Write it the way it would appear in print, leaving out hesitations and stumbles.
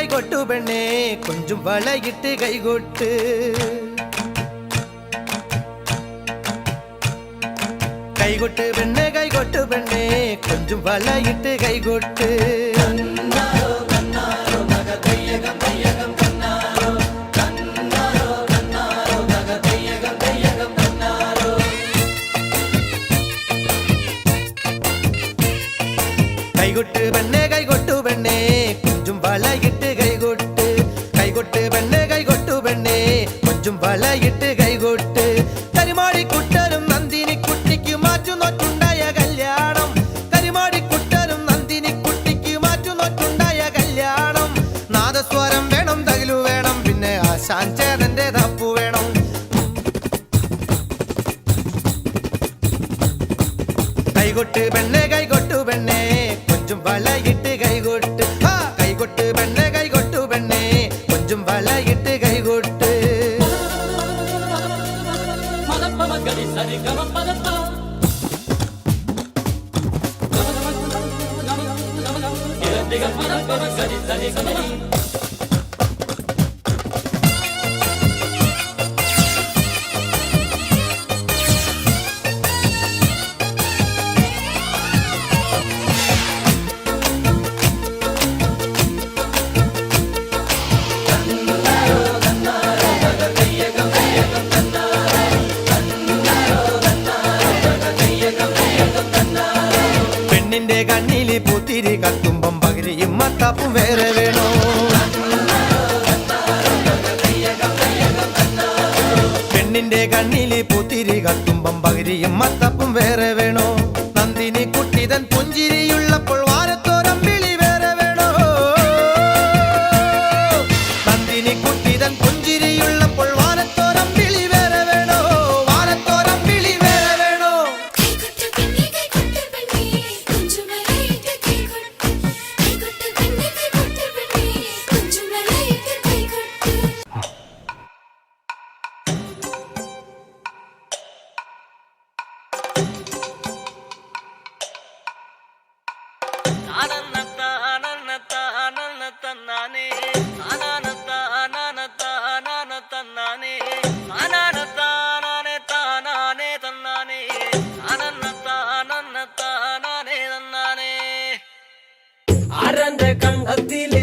കൊട്ടു പെണ്ണേ കൊഞ്ചും വളയിട്ട് കൈകൊട്ട് കൈകൊട്ട് പെണ്ണേ കൈകൊട്ടു പെണ്ണേ കൊഞ്ചും വളയിട്ട് കൈകൊട്ട് കൈകൊട്ട് പെണ്ണേ കൈകൊട്ടു പെണ്ണേ കൊഞ്ചും വളയിട്ട് കൈകൊട്ട് കൈകൊട്ട് പെണ്ണേ കൈകൊട്ടു പെണ്ണേ കൊഞ്ചും വളയിട്ട് കൈകൊട്ട് കരിമാടിക്കുട്ടനും നന്ദിനി കുട്ടിക്ക് മാറ്റുനോറ്റുണ്ടായ കല്യാണം കരിമാടിക്കുട്ടനും നന്ദിനി കുട്ടിക്ക് മാറ്റുനോറ്റുണ്ടായ കല്യാണം നാദസ്വരം വേണം തകിലു വേണം പിന്നെ ആശാൻ ചേതന്റെ തപ്പു വേണം കൈകൊട്ട് പെണ്ണേ കൈകൊട്ടു പെണ്ണേ കൊഞ്ചും വളയിട്ട് കൈകൊട്ട് കൈകൊട്ട് പെണ്ണേ കൈകൊട്ടു പെണ്ണേ കൊഞ്ചും വളയിട്ട് കൈകൊട്ട് പെണ്ണിന്റെ കണ്ണില് പൂത്തിരി കത്തുമ്പം പകിരിയും മത്താപ്പും വേറെ വേണോ പെണ്ണിന്റെ കണ്ണില് പൂത്തിരി കത്തുമ്പം പകിരിയും മത്താപ്പും വേറെ വേണോ നന്ദിനി കുട്ടിതൻ പുഞ്ചിരിയുള്ളപ്പോൾ വാരത്തോരം വിളി വേറെ വേണോ നന്ദിനി കുട്ടിതൻ പുഞ്ചിരിയുള്ളപ്പോൾ വാരത്തോരം വിളി വേറെ വേണോ വാരത്തോരം വിളി വേറെ വേണോ ആരന്റെ കണ്ടത്തിലെ